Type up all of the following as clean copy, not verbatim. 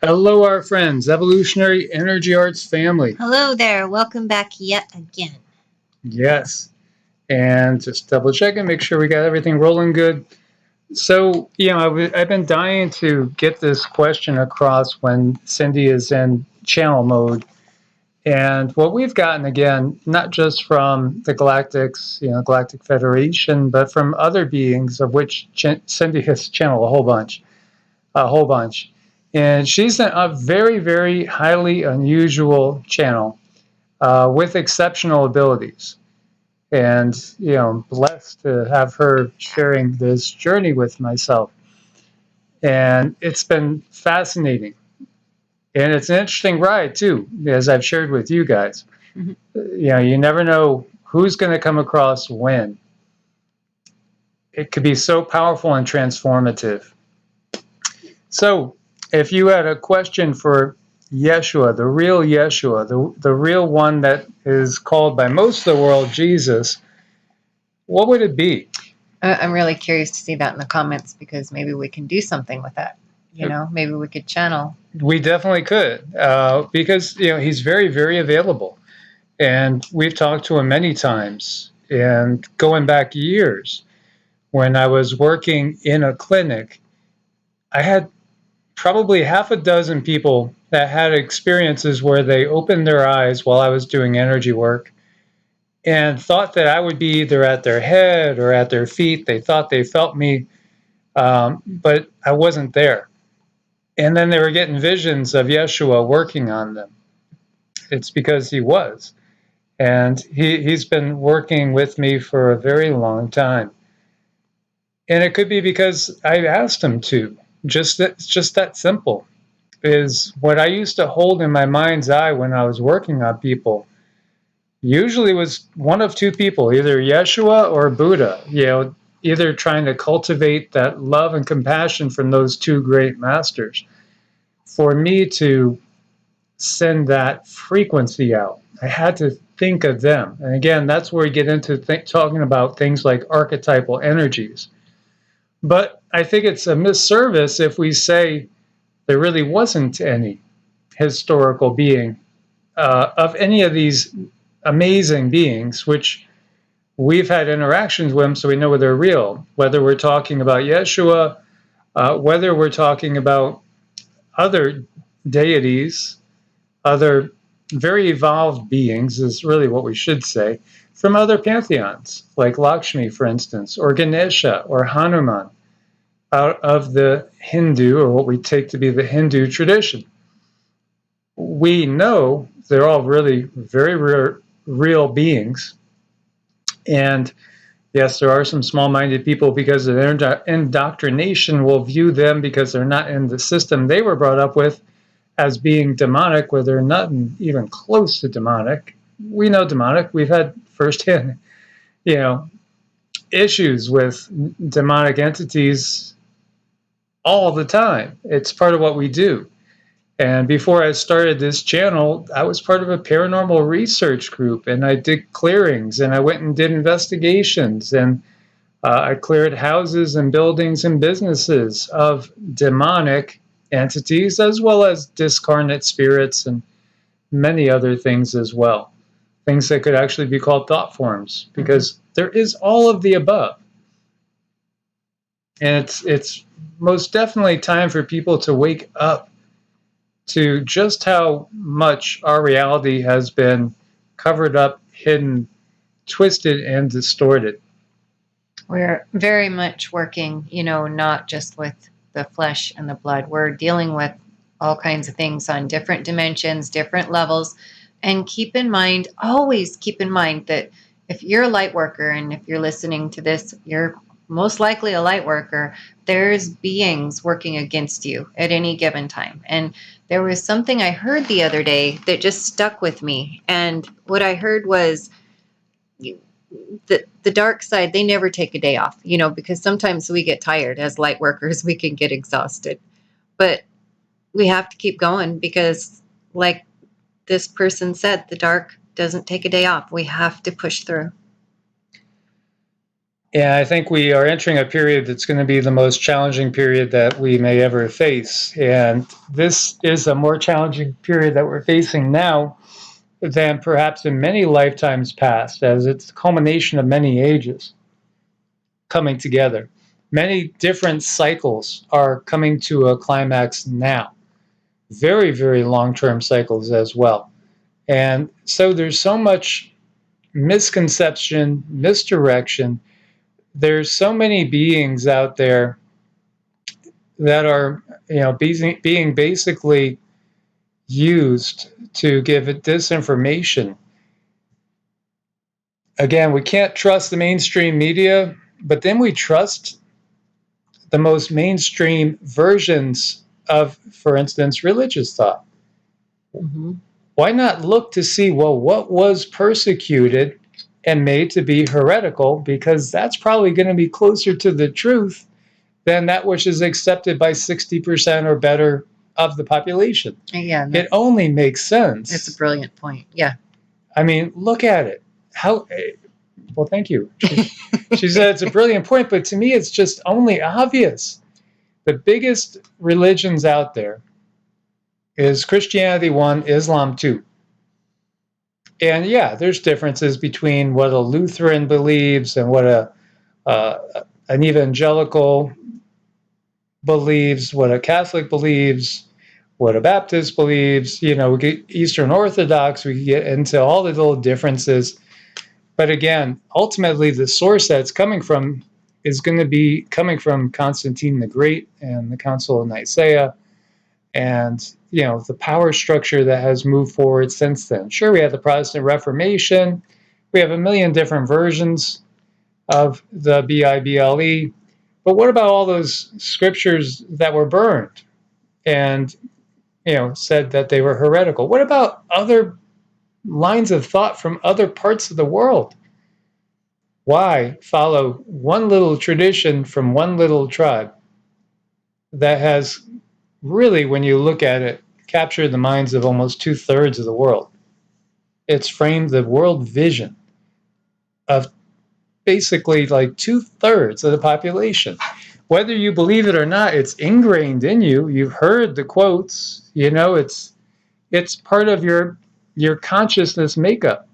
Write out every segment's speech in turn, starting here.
Hello, our friends, Evolutionary Energy Arts family. Hello there. Welcome back yet again. Yes. And just double check and make sure we got everything rolling good. So, I've been dying to get this question across when Cindy is in channel mode. And what we've gotten, again, not just from the Galactic Federation, but from other beings, of which Cindy has channeled a whole bunch. And she's a very, very highly unusual channel with exceptional abilities. And, blessed to have her sharing this journey with myself. And it's been fascinating. And it's an interesting ride, too, as I've shared with you guys. Mm-hmm. You never know who's going to come across when. It could be so powerful and transformative. So, if you had a question for Yeshua, the real Yeshua, the real one that is called by most of the world Jesus, what would it be? I'm really curious to see that in the comments, because maybe we can do something with that. Maybe we could channel. We definitely could, because he's very, very available, and we've talked to him many times. And going back years, when I was working in a clinic, I had probably half a dozen people that had experiences where they opened their eyes while I was doing energy work and thought that I would be either at their head or at their feet. They thought they felt me, but I wasn't there. And then they were getting visions of Yeshua working on them. It's because he was. And he's been working with me for a very long time. And it could be because I asked him to. Just that simple. Is what I used to hold in my mind's eye when I was working on people. Usually was one of two people, either Yeshua or Buddha, either trying to cultivate that love and compassion from those two great masters. For me to send that frequency out, I had to think of them. And again, that's where we get into talking about things like archetypal energies. But I think it's a misservice if we say there really wasn't any historical being of any of these amazing beings, which we've had interactions with them, so we know they're real. Whether we're talking about Yeshua, whether we're talking about other deities, other very evolved beings is really what we should say, from other pantheons, like Lakshmi, for instance, or Ganesha, or Hanuman, out of the Hindu, or what we take to be the Hindu tradition. We know they're all really very real beings. And yes, there are some small-minded people, because of their indoctrination, will view them, because they're not in the system they were brought up with, as being demonic, where they're not even close to demonic. We know demonic. We've had firsthand, issues with demonic entities all the time. It's part of what we do. And before I started this channel, I was part of a paranormal research group, and I did clearings, and I went and did investigations, and I cleared houses and buildings and businesses of demonic entities, as well as discarnate spirits and many other things as well. Things that could actually be called thought forms, because there is all of the above. And it's most definitely time for people to wake up to just how much our reality has been covered up, hidden, twisted, and distorted. We're very much working, not just with the flesh and the blood. We're dealing with all kinds of things on different dimensions, different levels. And always keep in mind that if you're a light worker, and if you're listening to this, you're most likely a light worker, there's beings working against you at any given time. And there was something I heard the other day that just stuck with me. And what I heard was the dark side, they never take a day off, because sometimes we get tired as light workers, we can get exhausted. But we have to keep going, because like this person said, the dark doesn't take a day off. We have to push through. And I think we are entering a period that's going to be the most challenging period that we may ever face. And this is a more challenging period that we're facing now than perhaps in many lifetimes past, as it's a culmination of many ages coming together. Many different cycles are coming to a climax now. Very, very long-term cycles as well. And so there's so much misconception, misdirection. There's so many beings out there that are, being basically used to give disinformation. Again, we can't trust the mainstream media, but then we trust the most mainstream versions of, for instance, religious thought. Mm-hmm. Why not look to see, well, what was persecuted and made to be heretical? Because that's probably going to be closer to the truth than that which is accepted by 60% or better of the population. Yeah, It only makes sense. it's a brilliant point. Yeah. I mean, look at it. Well, thank you. She said it's a brilliant point, but to me, it's just only obvious. The biggest religions out there is Christianity 1, Islam 2. And yeah, there's differences between what a Lutheran believes and what an evangelical believes, what a Catholic believes, what a Baptist believes. We get Eastern Orthodox, we get into all the little differences. But again, ultimately, the source that's coming from is going to be coming from Constantine the Great and the Council of Nicaea, and the power structure that has moved forward since then. Sure, we had the Protestant Reformation. We have a million different versions of the Bible, but what about all those scriptures that were burned and said that they were heretical? What about other lines of thought from other parts of the world? Why follow one little tradition from one little tribe that has really, when you look at it, captured the minds of almost 2/3 of the world? It's framed the world vision of basically like 2/3 of the population. Whether you believe it or not, it's ingrained in you. You've heard the quotes. It's part of your consciousness makeup.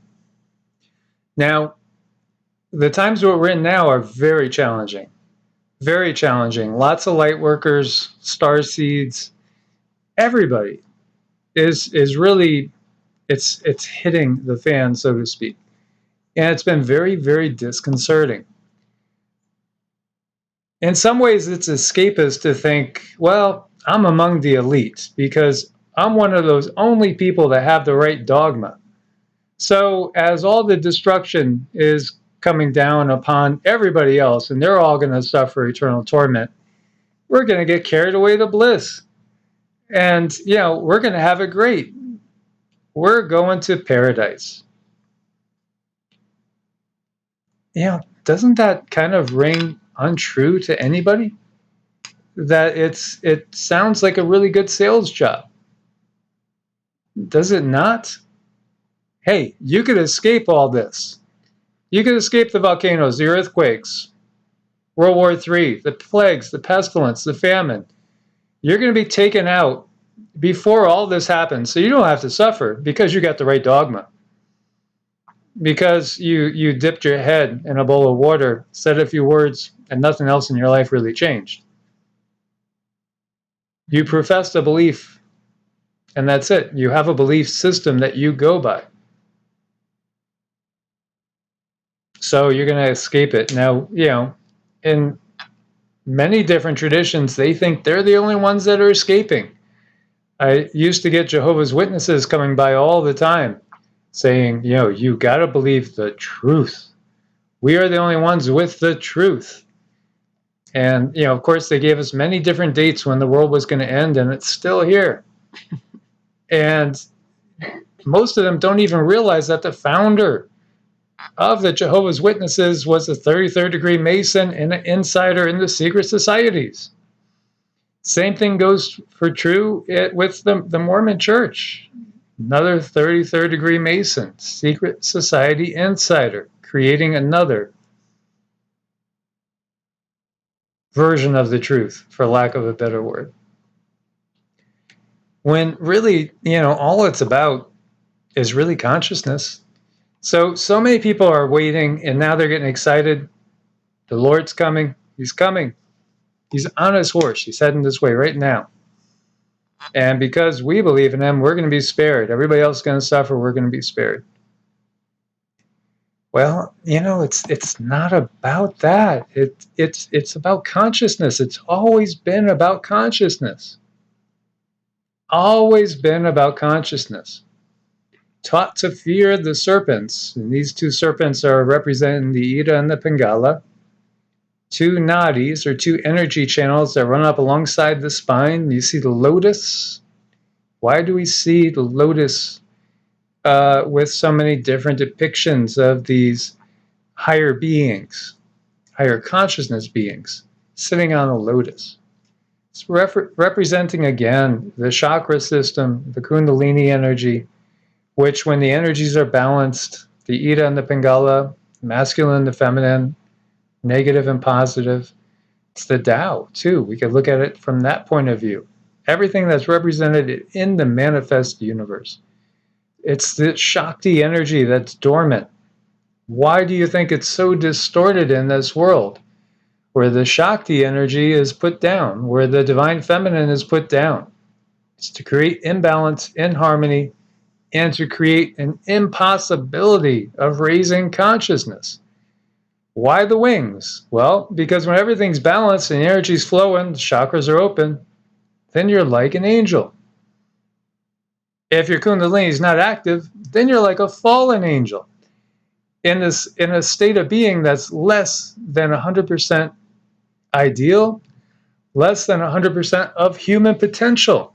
Now, the times we're in now are very challenging. Very challenging. Lots of light workers, star seeds, everybody is really, it's hitting the fan, so to speak. And it's been very, very disconcerting. In some ways, it's escapist to think, well, I'm among the elite because I'm one of those only people that have the right dogma. So as all the destruction is coming down upon everybody else and they're all going to suffer eternal torment, we're going to get carried away to bliss. And, we're going to have it great. We're going to paradise. Doesn't that kind of ring untrue to anybody? That it sounds like a really good sales job. Does it not? Hey, you could escape all this. You could escape the volcanoes, the earthquakes, World War III, the plagues, the pestilence, the famine. You're going to be taken out before all this happens, so you don't have to suffer because you got the right dogma. Because you dipped your head in a bowl of water, said a few words, and nothing else in your life really changed. You professed a belief, and that's it. You have a belief system that you go by. So you're going to escape it. Now, in many different traditions, they think they're the only ones that are escaping. I used to get Jehovah's Witnesses coming by all the time saying, you got to believe the truth. We are the only ones with the truth. And, of course, they gave us many different dates when the world was going to end, and it's still here. And most of them don't even realize that the founder of the Jehovah's Witnesses was a 33rd degree Mason and an insider in the secret societies. Same thing goes for true with the Mormon Church. Another 33rd degree Mason, secret society insider, creating another version of the truth, for lack of a better word. When really, all it's about is really consciousness. So many people are waiting, and now they're getting excited. The Lord's coming. He's coming. He's on his horse. He's heading this way right now. And because we believe in him, we're going to be spared. Everybody else is going to suffer. We're going to be spared. Well, it's not about that. It's about consciousness. It's always been about consciousness. Always been about consciousness. Taught to fear the serpents. And these two serpents are representing the Ida and the Pingala. Two nadis, or two energy channels that run up alongside the spine. You see the lotus. Why do we see the lotus with so many different depictions of these higher beings, higher consciousness beings, sitting on a lotus? It's representing, again, the chakra system, the Kundalini energy, which, when the energies are balanced, the Ida and the Pingala, masculine and the feminine, negative and positive, it's the Tao, too. We could look at it from that point of view. Everything that's represented in the manifest universe. It's the Shakti energy that's dormant. Why do you think it's so distorted in this world? Where the Shakti energy is put down, where the divine feminine is put down. It's to create imbalance, inharmony, and to create an impossibility of raising consciousness. Why the wings? Well, because when everything's balanced and the energy's flowing, the chakras are open, then you're like an angel. If your Kundalini is not active, then you're like a fallen angel in a state of being that's less than 100% ideal, less than 100% of human potential.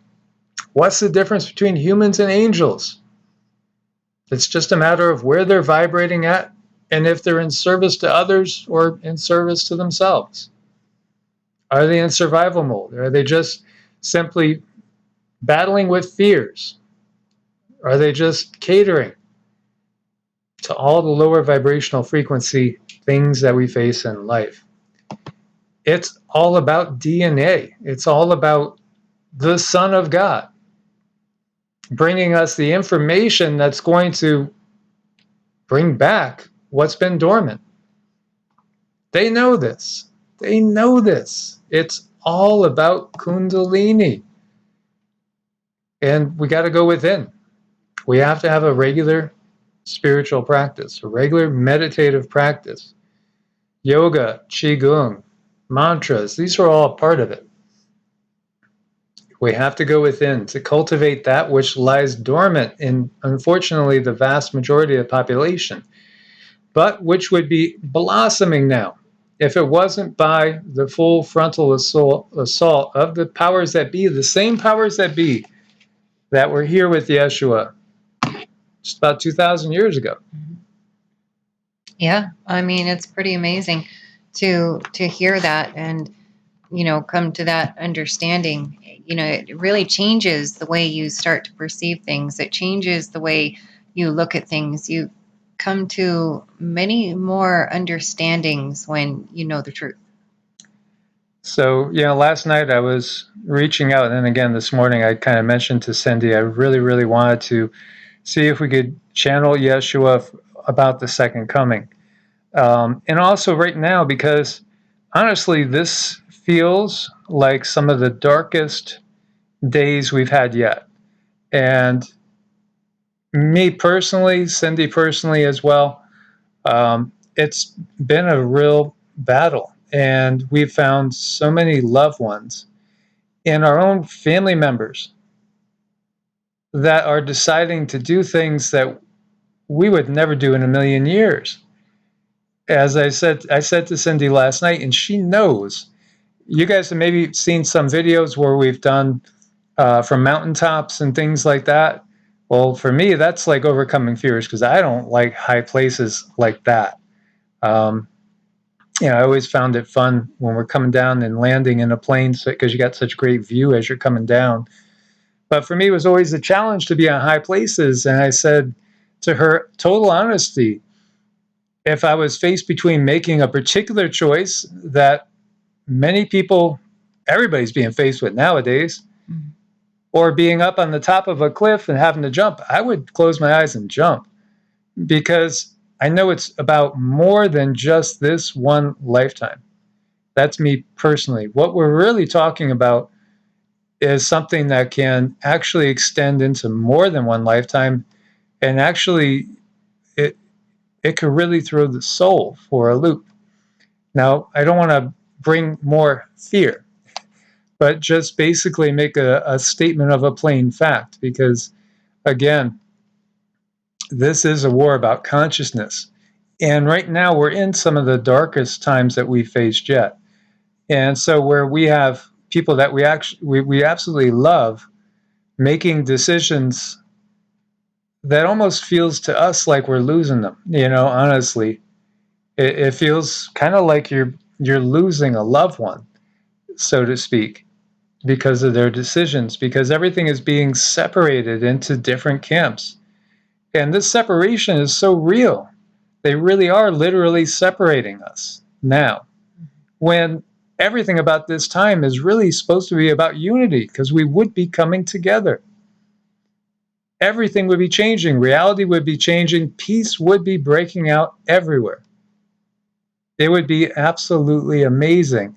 What's the difference between humans and angels? It's just a matter of where they're vibrating at, and if they're in service to others or in service to themselves. Are they in survival mode? Are they just simply battling with fears? Are they just catering to all the lower vibrational frequency things that we face in life? It's all about DNA. It's all about the Son of God bringing us the information that's going to bring back what's been dormant. They know this. They know this. It's all about Kundalini. And we got to go within. We have to have a regular spiritual practice, a regular meditative practice. Yoga, Qigong, mantras, these are all a part of it. We have to go within to cultivate that which lies dormant in, unfortunately, the vast majority of the population, but which would be blossoming now if it wasn't by the full frontal assault of the powers that be, the same powers that be that were here with Yeshua just about 2,000 years ago. Yeah, I mean, it's pretty amazing to hear that and, come to that understanding. It really changes the way you start to perceive things. It changes the way you look at things. You come to many more understandings when you know the truth. So, last night I was reaching out, and then again this morning I kind of mentioned to Cindy I really, really wanted to see if we could channel Yeshua about the second coming. And also right now, because honestly, this feels like some of the darkest days we've had yet. And me personally, Cindy personally as well, it's been a real battle. And we've found so many loved ones and our own family members that are deciding to do things that we would never do in a million years. As I said to Cindy last night, and she knows, you guys have maybe seen some videos where we've done from mountaintops and things like that. Well, for me, that's like overcoming fears because I don't like high places like that. I always found it fun when we're coming down and landing in a plane because you got such great view as you're coming down. But for me, it was always a challenge to be on high places. And I said to her, total honesty, if I was faced between making a particular choice that many people, everybody's being faced with nowadays, Mm-hmm. or being up on the top of a cliff and having to jump. I would close my eyes and jump, because I know it's about more than just this one lifetime. That's me personally. What we're really talking about is something that can actually extend into more than one lifetime, and actually it it could really throw the soul for a loop. Now, I don't want to bring more fear, but just basically make a statement of a plain fact, because again, this is a war about consciousness. And right now we're in some of the darkest times that we faced yet. And so where we have people that we absolutely love making decisions that almost feels to us like we're losing them. Honestly, it feels kind of like you're losing a loved one, so to speak, because of their decisions, because everything is being separated into different camps. And this separation is so real. They really are literally separating us now, when everything about this time is really supposed to be about unity, because we would be coming together. Everything would be changing. Reality would be changing. Peace would be breaking out everywhere. It would be absolutely amazing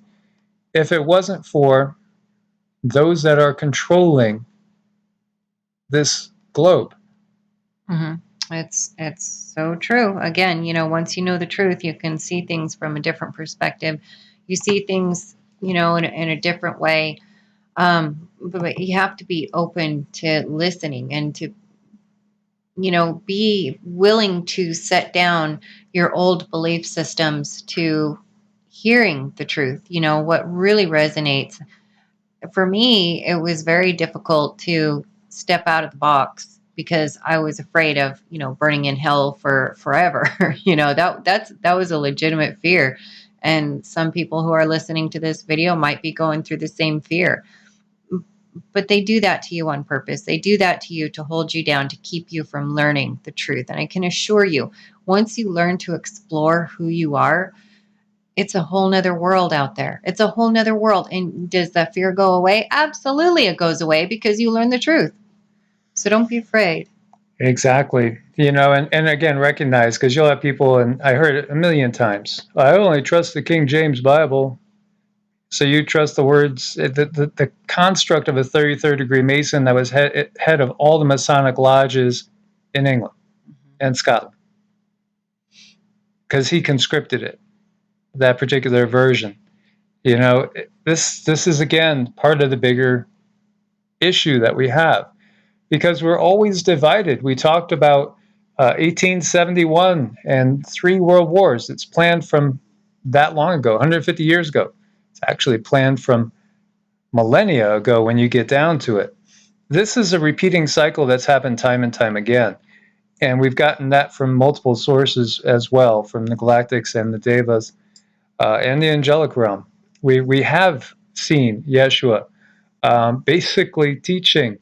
if it wasn't for those that are controlling this globe. Mm-hmm. It's so true. Again, once you know the truth, you can see things from a different perspective. You see things, in a different way. But you have to be open to listening and to, be willing to set down your old belief systems to hearing the truth. What really resonates. For me, it was very difficult to step out of the box because I was afraid of, burning in hell for forever. That was a legitimate fear. And some people who are listening to this video might be going through the same fear. But they do that to you on purpose. They do that to you to hold you down, to keep you from learning the truth. And I can assure you, once you learn to explore who you are, it's a whole nother world out there. It's a whole nother world. And does that fear go away? Absolutely, it goes away because you learn the truth. So don't be afraid. Exactly. And again, recognize, because you'll have people, and I heard it a million times, I only trust the King James Bible. So you trust the words, the construct of a 33rd degree Mason that was head of all the Masonic lodges in England and Scotland, because he conscripted it, that particular version. This is again part of the bigger issue that we have, because we're always divided. We talked about 1871 and 3 world wars. It's planned from that long ago, 150 years ago. It's actually planned from millennia ago when you get down to it. This is a repeating cycle that's happened time and time again. And we've gotten that from multiple sources as well, from the galactics and the devas and the angelic realm. We have seen Yeshua basically teaching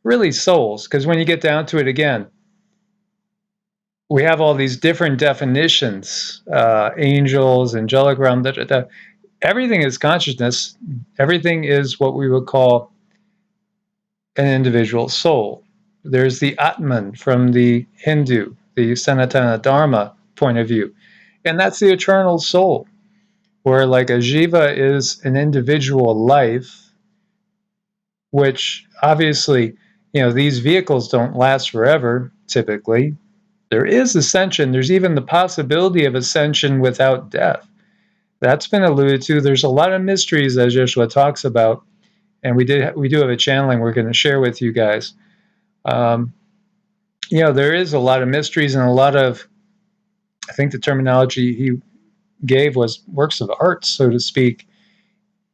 really souls, because when you get down to it again, we have all these different definitions, angels, angelic realm, everything is consciousness. Everything is what we would call an individual soul. There's the Atman from the Hindu, the Sanatana Dharma point of view, and that's the eternal soul, where like a jiva is an individual life, which obviously, these vehicles don't last forever, typically. There is ascension. There's even the possibility of ascension without death. That's been alluded to. There's a lot of mysteries, as Yeshua talks about, and we do have a channeling we're going to share with you guys. There is a lot of mysteries and a lot of, I think the terminology he gave was works of art, so to speak,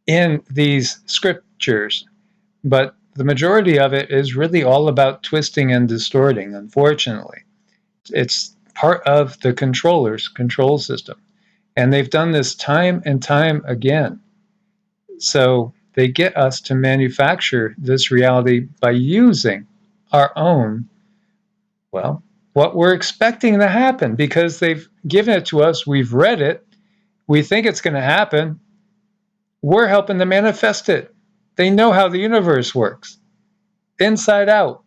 in these scriptures. But the majority of it is really all about twisting and distorting, unfortunately. It's part of the controller's control system. And they've done this time and time again. So they get us to manufacture this reality by using our own, well, what we're expecting to happen, because they've given it to us. We've read it. We think it's going to happen. We're helping to manifest it. They know how the universe works, inside out.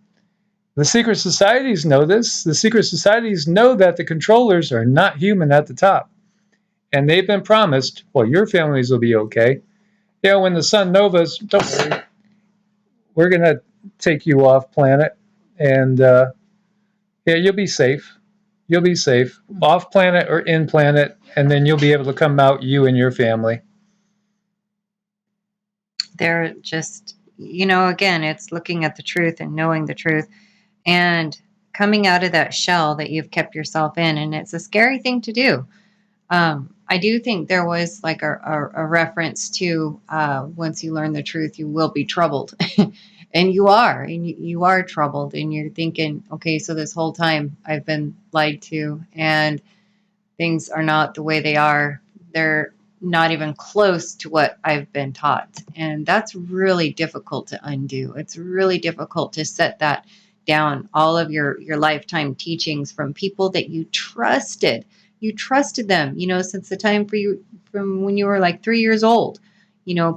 The secret societies know this. The secret societies know that the controllers are not human at the top. And they've been promised, well, your families will be okay. When the sun novas, don't worry, we're going to take you off planet. And you'll be safe. You'll be safe. Off planet or in planet. And then you'll be able to come out, you and your family. They're just, again, it's looking at the truth and knowing the truth and coming out of that shell that you've kept yourself in. And it's a scary thing to do. I do think there was like a reference to once you learn the truth, you will be troubled. And you are, and you are troubled. And you're thinking, okay, so this whole time I've been lied to and things are not the way they are. They're not even close to what I've been taught. And that's really difficult to undo. It's really difficult to set that down, all of your lifetime teachings from people that you trusted. You trusted them, since the time from when you were like 3 years old.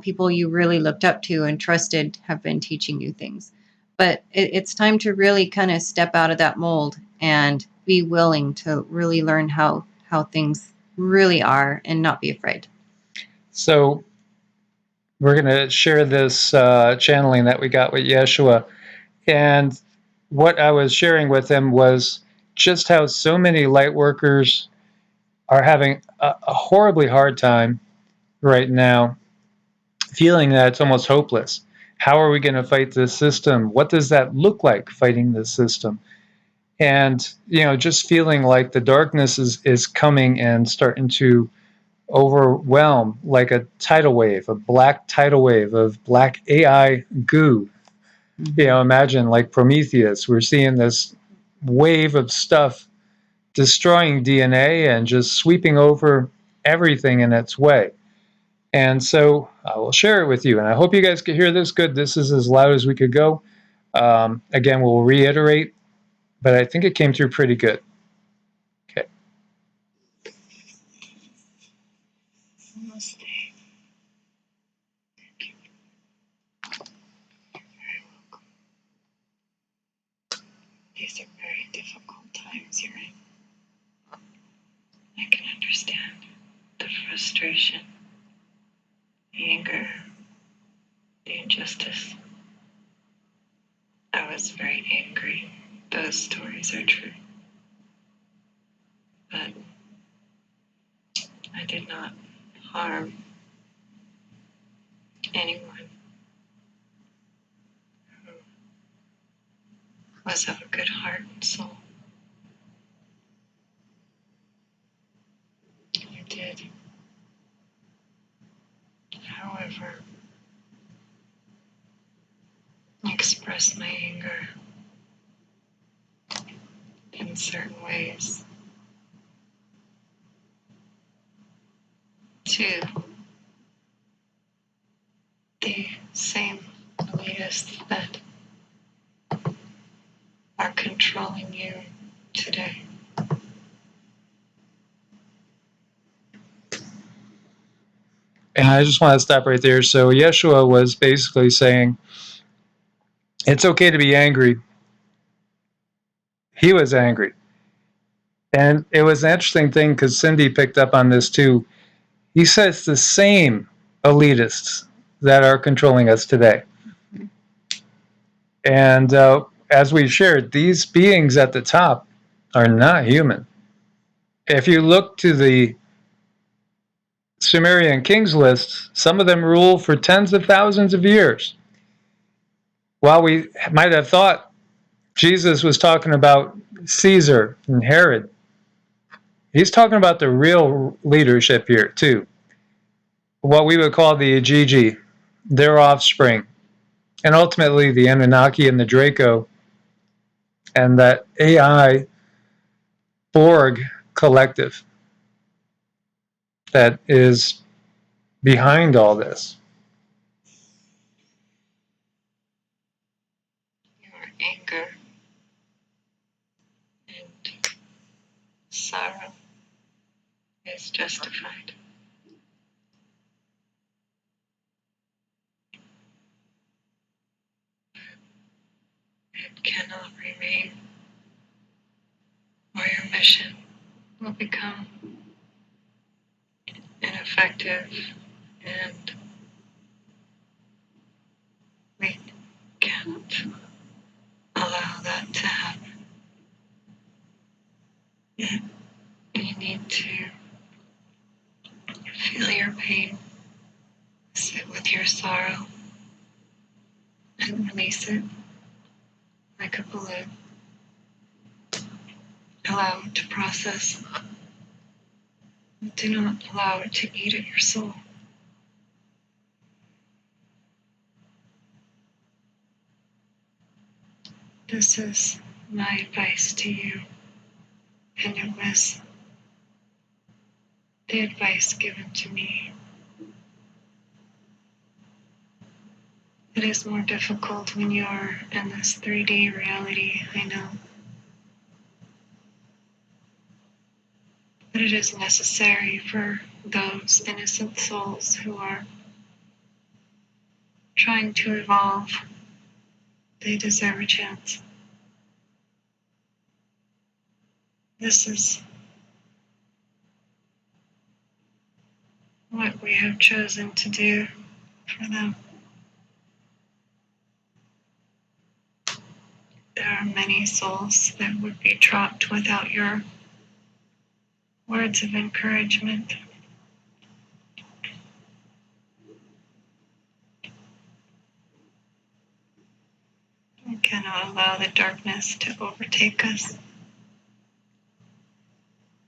People you really looked up to and trusted have been teaching you things. But it's time to really kind of step out of that mold and be willing to really learn how things really are and not be afraid. So we're going to share this channeling that we got with Yeshua. And what I was sharing with him was just how so many light workers are having a horribly hard time right now, feeling that it's almost hopeless. How are we going to fight this system? What does that look like, fighting this system? And, just feeling like the darkness is coming and starting to overwhelm, like a tidal wave, a black tidal wave of black AI goo. Imagine like Prometheus, we're seeing this wave of stuff destroying DNA and just sweeping over everything in its way. And so I will share it with you. And I hope you guys could hear this good. This is as loud as we could go. Again, we'll reiterate, but I think it came through pretty good. Okay. Namaste. Thank you. You're very welcome. These are very difficult times you're in. I can understand the frustration, the anger, the injustice. I was very angry. Those stories are true. But I did not harm anyone who was of a good heart and soul. I did. However, express my anger in certain ways to the same elitists that are controlling you today. And I just want to stop right there. So Yeshua was basically saying, it's okay to be angry. He was angry. And it was an interesting thing because Cindy picked up on this too. He says the same elitists that are controlling us today. And as we've shared, these beings at the top are not human. If you look to the Sumerian kings list, some of them rule for tens of thousands of years. While we might have thought Jesus was talking about Caesar and Herod, he's talking about the real leadership here too. What we would call the Ajiji, their offspring, and ultimately the Anunnaki and the Draco, and that AI Borg collective that is behind all this. Your anger and sorrow is justified. cannot remain, or your mission will become ineffective, and we can't allow that to happen. You need to feel your pain, sit with your sorrow, and release it like a balloon. Allow it to process. Do not allow it to eat at your soul. This is my advice to you, and it was the advice given to me. It is more difficult when you are in this 3D reality, I know. But it is necessary for those innocent souls who are trying to evolve. They deserve a chance. This is what we have chosen to do for them. There are many souls that would be trapped without your words of encouragement. We cannot allow the darkness to overtake us.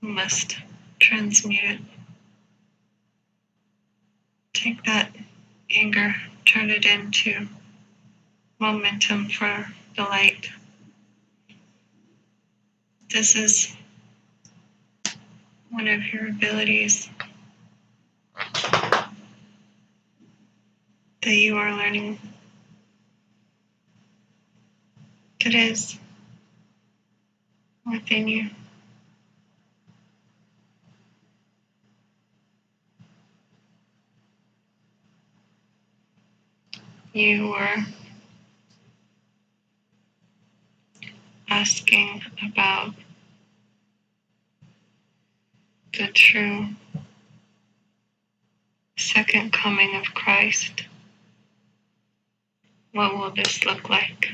We must transmute it. Take that anger, turn it into momentum for the light. This is one of your abilities that you are learning. It is within you. You were asking about the true second coming of Christ. What will this look like?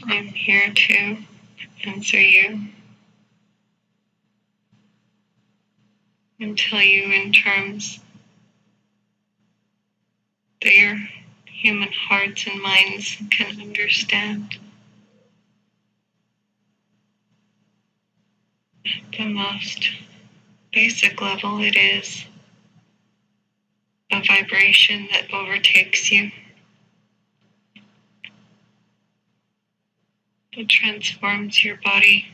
I'm here to answer you and tell you in terms that your human hearts and minds can understand. At the most basic level, it is a vibration that overtakes you. It transforms your body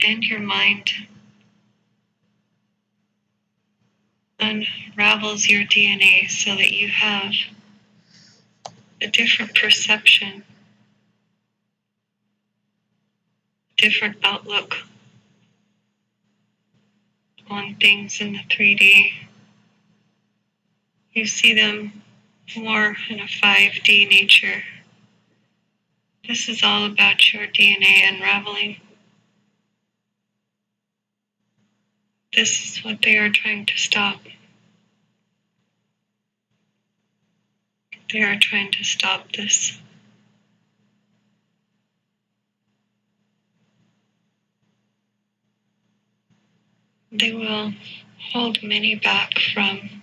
and your mind, unravels your DNA so that you have a different perception, different outlook on things in the 3D. You see them more in a 5D nature. This is all about your DNA unraveling. This is what they are trying to stop. They are trying to stop this. They will hold many back from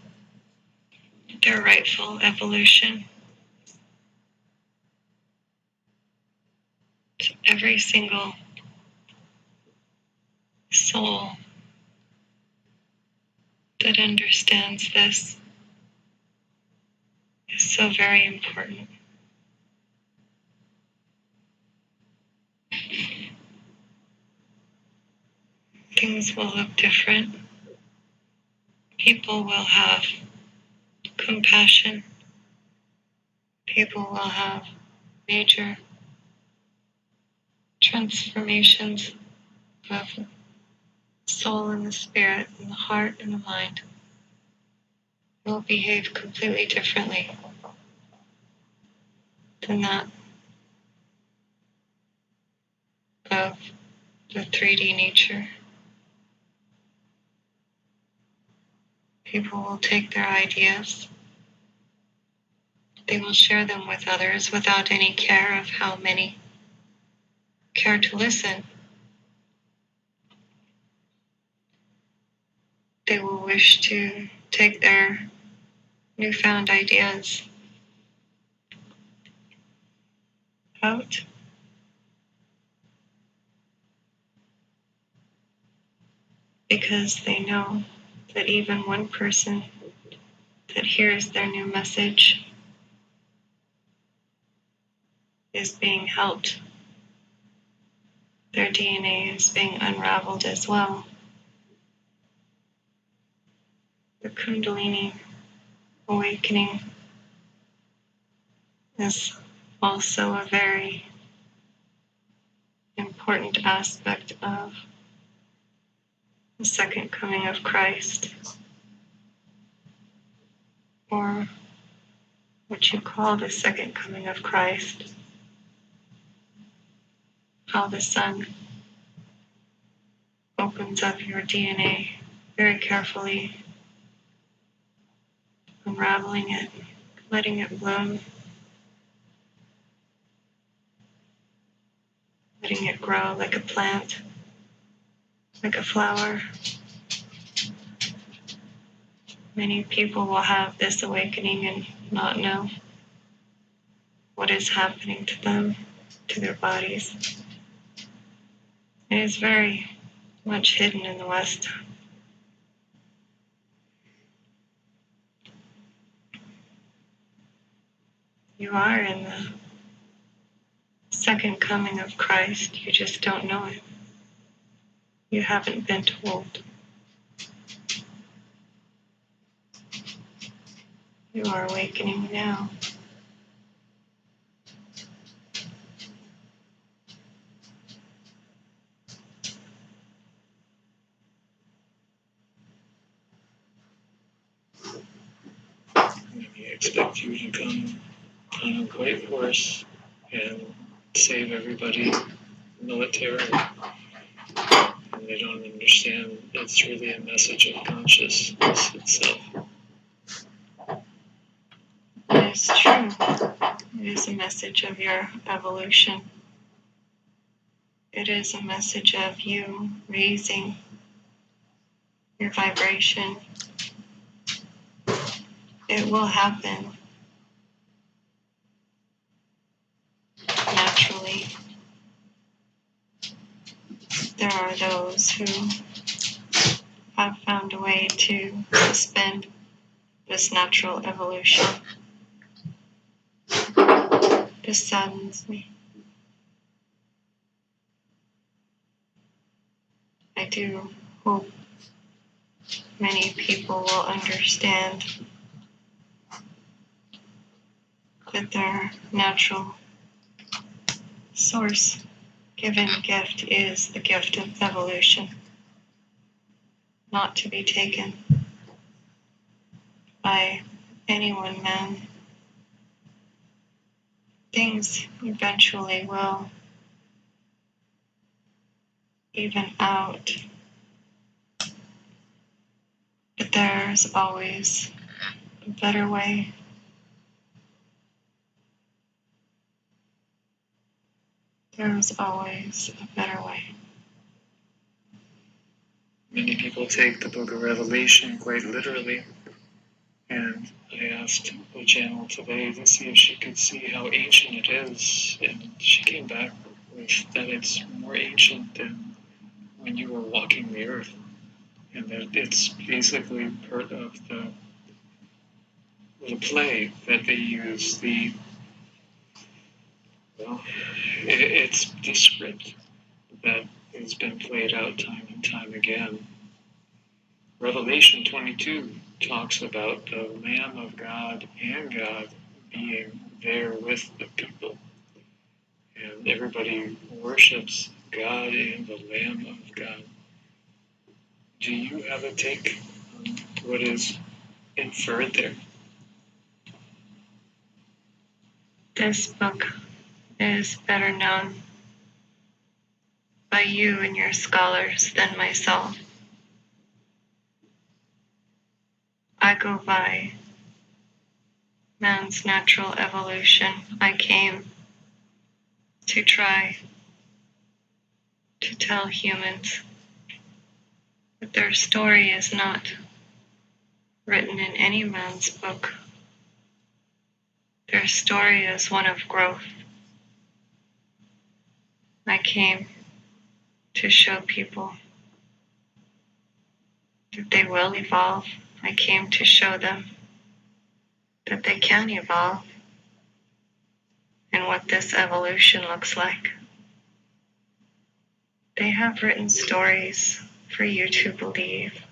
their rightful evolution. To every single soul that understands this is so very important. Things will look different. People will have compassion. People will have major transformations of the soul and the spirit and the heart and the mind. Will behave completely differently. than that of the 3D nature. People will take their ideas, they will share them with others without any care of how many care to listen. They will wish to take their newfound ideas out because they know that even one person that hears their new message is being helped. Their DNA is being unraveled as well. The Kundalini awakening is also a very important aspect of the second coming of Christ, or what you call the second coming of Christ, how the sun opens up your DNA very carefully, unraveling it, letting it bloom, letting it grow like a plant, like a flower. Many people will have this awakening and not know what is happening to them, to their bodies. It is very much hidden in the West. You are in the second coming of Christ, you just don't know it. You haven't been told. You are awakening now. We expect you to come on a great horse and save everybody militarily. And they don't understand it's really a message of consciousness itself. It is true. It is a message of your evolution. It is a message of you raising your vibration. It will happen naturally. There are those who have found a way to suspend this natural evolution. This saddens me. I do hope many people will understand that their natural source given gift is the gift of evolution, not to be taken by any one man. Things eventually will even out, but there's always a better way. There's always a better way. Many people take the book of Revelation quite literally. And I asked the channel today to see if she could see how ancient it is. And she came back with that it's more ancient than when you were walking the earth. And that it's basically part of the play that they use. It's the script that has been played out time and time again. Revelation 22 talks about the Lamb of God and God being there with the people. And everybody worships God and the Lamb of God. Do you have a take on what is inferred there? This book is better known by you and your scholars than myself. I go by man's natural evolution. I came to try to tell humans that their story is not written in any man's book. Their story is one of growth. I came to show people that they will evolve. I came to show them that they can evolve and what this evolution looks like. They have written stories for you to believe.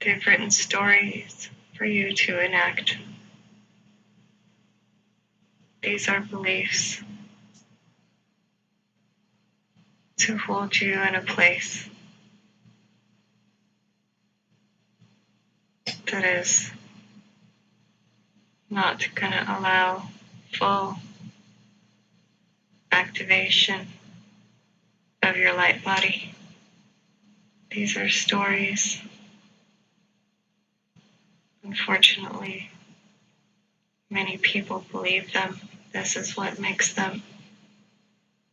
They've written stories for you to enact. These are beliefs to hold you in a place that is not going to allow full activation of your light body. These are stories. Unfortunately, many people believe them. This is what makes them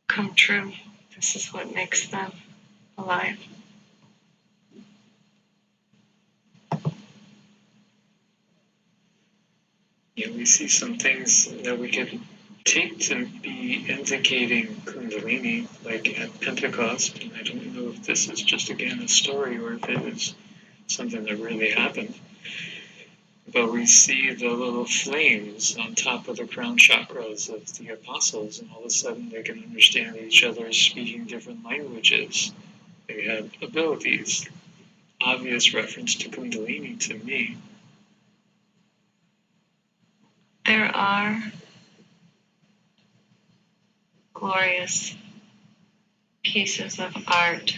come true. This is what makes them alive. Yeah, we see some things that we could take to be indicating Kundalini, like at Pentecost, and I don't know if this is just again a story or if it is something that really happened. But we see the little flames on top of the crown chakras of the apostles, and all of a sudden they can understand each other speaking different languages. They had abilities. Obvious reference to Kundalini to me. There are glorious pieces of art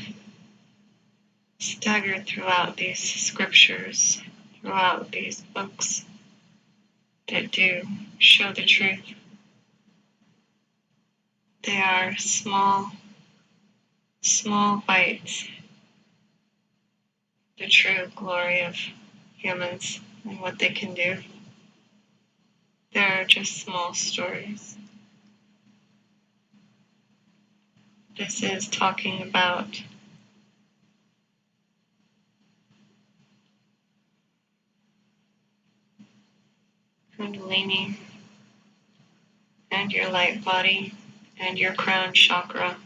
staggered throughout these scriptures, throughout these books that do show the truth. They are small bites, the true glory of humans and what they can do. They're just small stories. This is talking about Kundalini and your light body and your crown chakra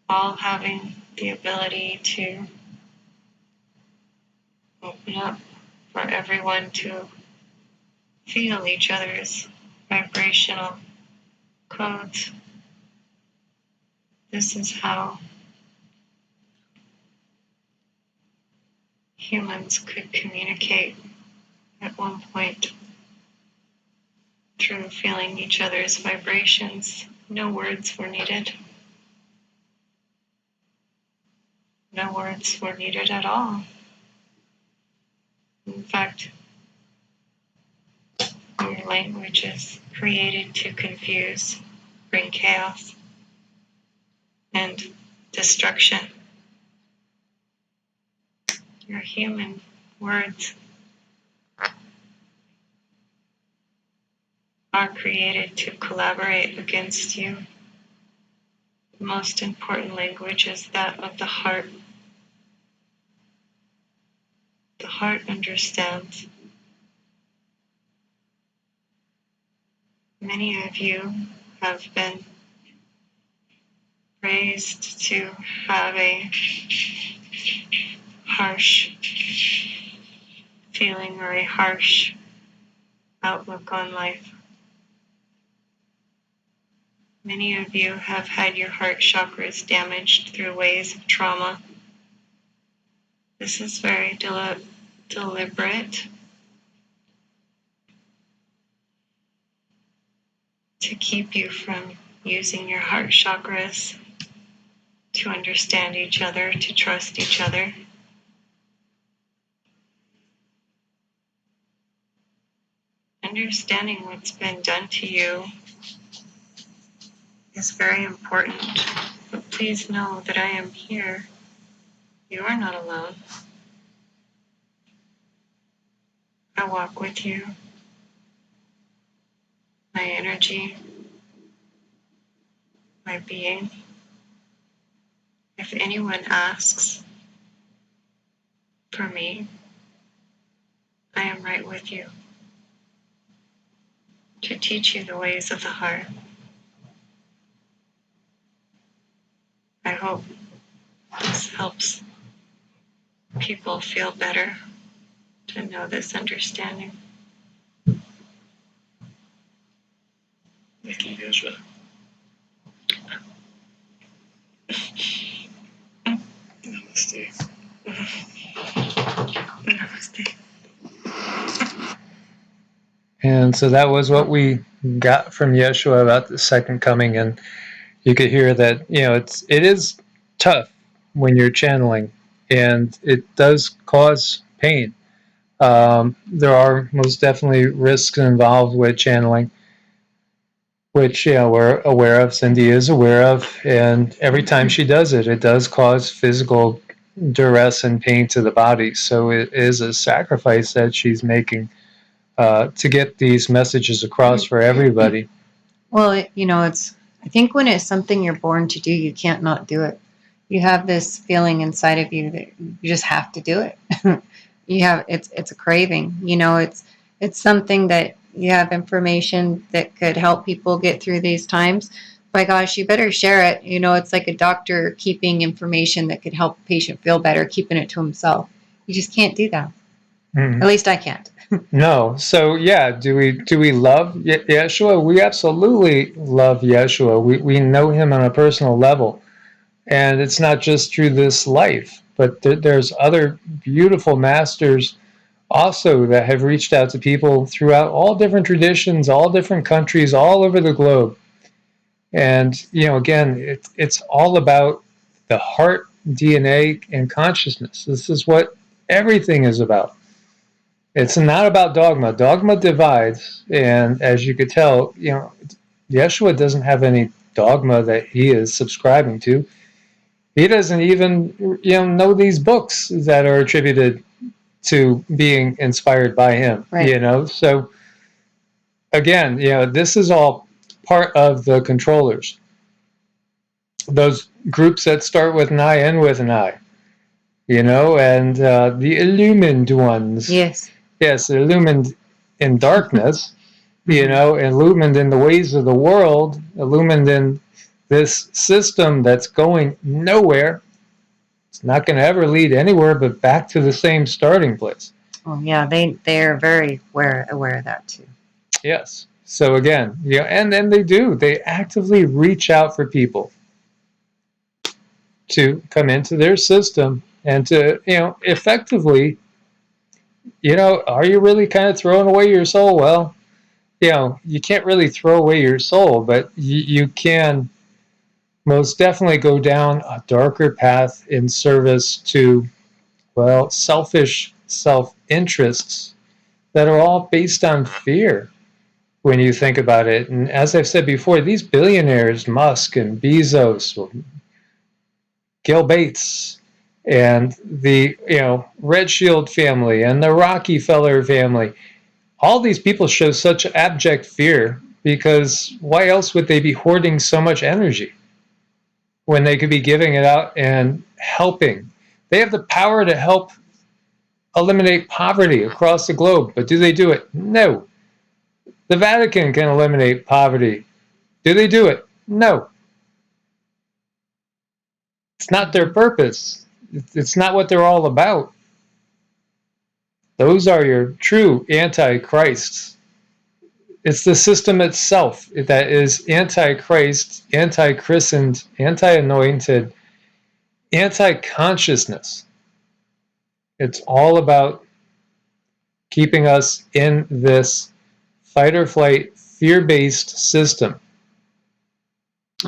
all having the ability to open up for everyone to feel each other's vibrational codes. This is how humans could communicate at one point, through feeling each other's vibrations. No words were needed. No words were needed at all. In fact, your language is created to confuse, bring chaos and destruction. Your human words are created to collaborate against you. The most important language is that of the heart. The heart understands. Many of you have been raised to have a harsh feeling or a harsh outlook on life. Many of you have had your heart chakras damaged through waves of trauma. This is very deliberate to keep you from using your heart chakras to understand each other, to trust each other. And understanding what's been done to you is very important. But please know that I am here. You are not alone. I walk with you. My energy, my being. If anyone asks for me, I am right with you to teach you the ways of the heart. I hope this helps people feel better to know this understanding. Thank you, Yeshua. Namaste. Namaste. And so that was what we got from Yeshua about the second coming. And you could hear that, it is tough when you're channeling, and it does cause pain. There are most definitely risks involved with channeling, which we're aware of, Cindy is aware of, and every time she does it, it does cause physical duress and pain to the body. So it is a sacrifice that she's making to get these messages across for everybody. Well, I think when it's something you're born to do, you can't not do it. You have this feeling inside of you that you just have to do it. It's a craving. It's something that you have information that could help people get through these times. By gosh, you better share it. It's like a doctor keeping information that could help a patient feel better, keeping it to himself. You just can't do that. At least I can't. No. So do we love Yeshua? We absolutely love Yeshua. We know him on a personal level, and it's not just through this life, but there's other beautiful masters also that have reached out to people throughout all different traditions, all different countries, all over the globe. And again, it's all about the heart, DNA, and consciousness. This is what everything is about. It's not about dogma. Dogma divides, and as you could tell, Yeshua doesn't have any dogma that he is subscribing to. He doesn't even know these books that are attributed to being inspired by him. Right. So again, this is all part of the controllers. Those groups that start with an I, end with an I. And the illumined ones. Yes. Yes, illumined in darkness, illumined in the ways of the world, illumined in this system that's going nowhere. It's not going to ever lead anywhere but back to the same starting place. Oh, yeah, they're very aware of that too. Yes. So again, and then they actively reach out for people to come into their system and to, effectively, are you really kind of throwing away your soul? Well, you can't really throw away your soul, but you can most definitely go down a darker path in service to, selfish self-interests that are all based on fear when you think about it. And as I've said before, these billionaires, Musk and Bezos, Gil Bates, and the Red Shield family and the Rockefeller family, all these people show such abject fear because why else would they be hoarding so much energy when they could be giving it out and helping? They have the power to help eliminate poverty across the globe, but do they do it? No. The Vatican can eliminate poverty. Do they do it? No. It's not their purpose. It's not what they're all about. Those are your true antichrists. It's the system itself that is antichrist, anti-christened, anti-anointed, anti-consciousness. It's all about keeping us in this fight or flight, fear-based system.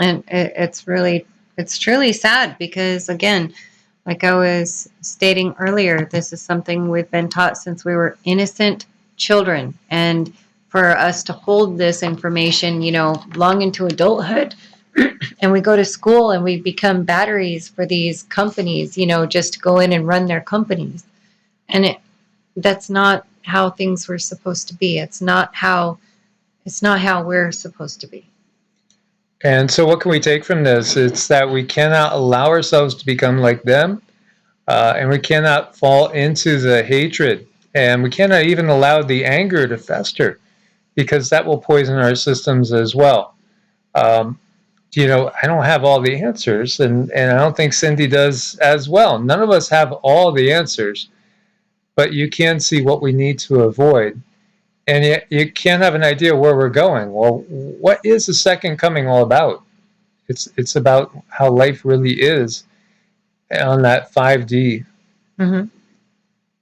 And it's truly sad because, again, like I was stating earlier, this is something we've been taught since we were innocent children. And for us to hold this information, long into adulthood. And we go to school and we become batteries for these companies, just to go in and run their companies. And that's not how things were supposed to be. It's not how we're supposed to be. And so what can we take from this? It's that we cannot allow ourselves to become like them, and we cannot fall into the hatred, and we cannot even allow the anger to fester, because that will poison our systems as well. I don't have all the answers, and I don't think Cindy does as well. None of us have all the answers, but you can see what we need to avoid. And yet you can have an idea where we're going. Well, what is the second coming all about? It's about how life really is on that 5D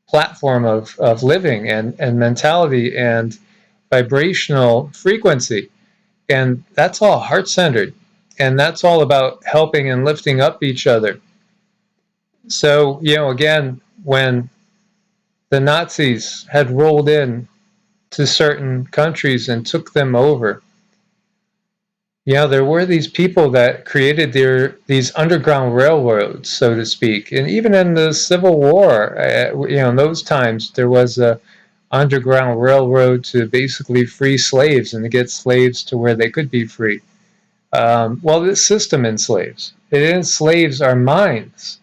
platform of living and mentality and vibrational frequency. And that's all heart-centered. And that's all about helping and lifting up each other. So, again, when the Nazis had rolled in to certain countries and took them over, there were these people that created these underground railroads, so to speak. And even in the Civil War, in those times, there was a underground railroad to basically free slaves and to get slaves to where they could be free. This system enslaves. It enslaves our minds.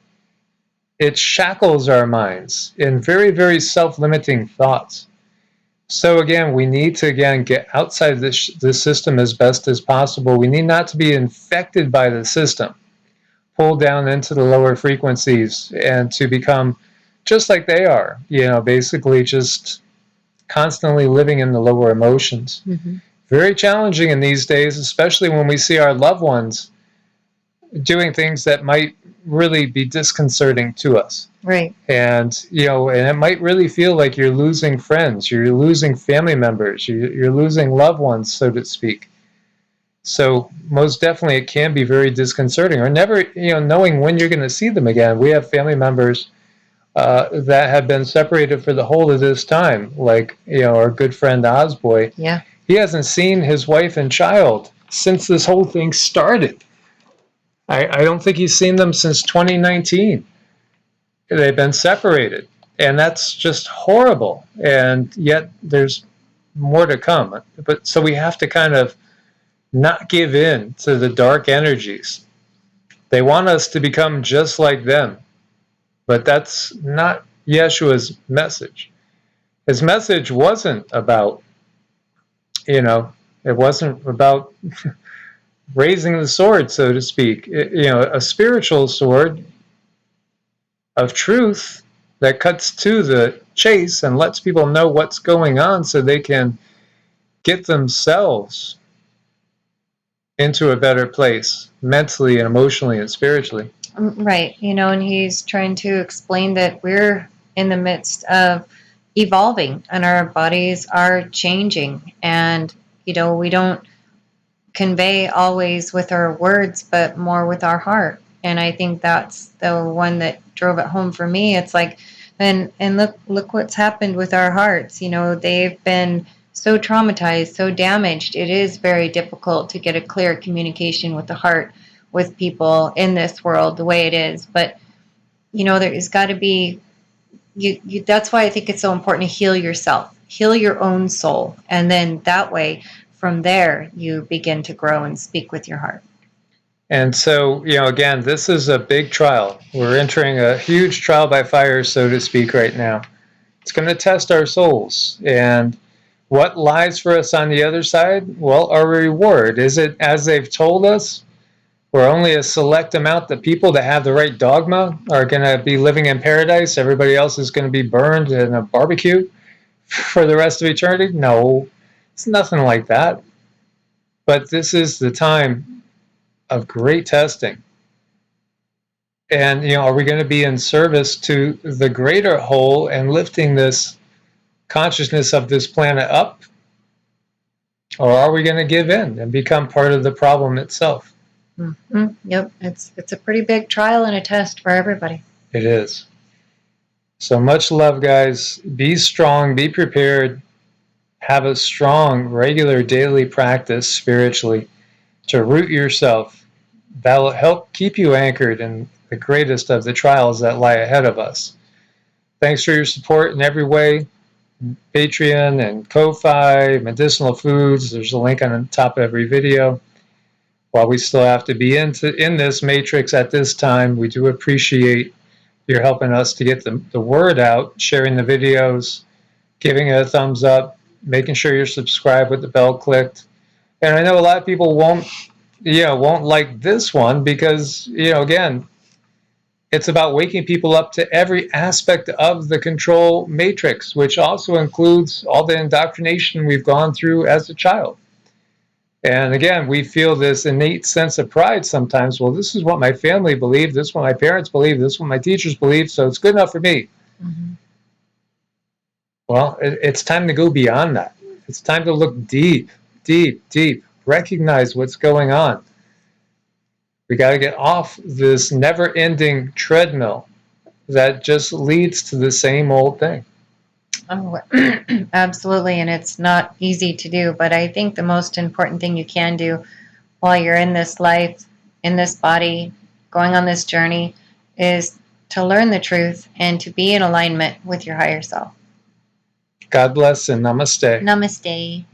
It shackles our minds in very, very self-limiting thoughts. So again, we need to get outside this system as best as possible. We need not to be infected by the system, pulled down into the lower frequencies, and to become just like they are, basically just constantly living in the lower emotions. Mm-hmm. Very challenging in these days, especially when we see our loved ones doing things that might really be disconcerting to us. Right. And, and it might really feel like you're losing friends, you're losing family members, you're losing loved ones, so to speak. So most definitely it can be very disconcerting, or never, knowing when you're going to see them again. We have family members that have been separated for the whole of this time, like, our good friend Osboy. Yeah. He hasn't seen his wife and child since this whole thing started. I don't think he's seen them since 2019. They've been separated, and that's just horrible. And yet there's more to come. But so we have to kind of not give in to the dark energies. They want us to become just like them, but that's not Yeshua's message. His message wasn't about, it wasn't about raising the sword, so to speak. A spiritual sword of truth that cuts to the chase and lets people know what's going on so they can get themselves into a better place mentally and emotionally and spiritually. Right. And he's trying to explain that we're in the midst of evolving and our bodies are changing, and we don't convey always with our words but more with our heart. And I think that's the one that drove it home for me. It's like, and look what's happened with our hearts. They've been so traumatized, so damaged. It is very difficult to get a clear communication with the heart with people in this world the way it is. But there's got to be you that's why I think it's so important to heal yourself, heal your own soul, and then that way from there you begin to grow and speak with your heart. And so, again, this is a big trial. We're entering a huge trial by fire, so to speak, right now. It's going to test our souls. And what lies for us on the other side? Well, our reward. Is it as they've told us, where only a select amount of people that have the right dogma are going to be living in paradise? Everybody else is going to be burned in a barbecue for the rest of eternity? No, it's nothing like that. But this is the time of great testing. And, are we going to be in service to the greater whole and lifting this consciousness of this planet up? Or are we going to give in and become part of the problem itself? Mm-hmm. Yep, it's a pretty big trial and a test for everybody. It is. So much love, guys. Be strong, be prepared, have a strong, regular daily practice spiritually to root yourself. That'll help keep you anchored in the greatest of the trials that lie ahead of us. Thanks for your support in every way. Patreon and Ko-Fi, medicinal foods. There's a link on the top of every video. While we still have to be in this matrix at this time, we do appreciate your helping us to get the word out, sharing the videos, giving it a thumbs up, making sure you're subscribed with the bell clicked. And I know a lot of people won't like this one because, again, it's about waking people up to every aspect of the control matrix, which also includes all the indoctrination we've gone through as a child. And again, we feel this innate sense of pride sometimes. Well, this is what my family believed. This is what my parents believed. This is what my teachers believed. So it's good enough for me. Mm-hmm. Well, it's time to go beyond that. It's time to look deep, deep, deep. Recognize what's going on. We got to get off this never-ending treadmill that just leads to the same old thing. Oh, absolutely, and it's not easy to do, but I think the most important thing you can do while you're in this life, in this body, going on this journey, is to learn the truth and to be in alignment with your higher self. God bless and namaste. Namaste.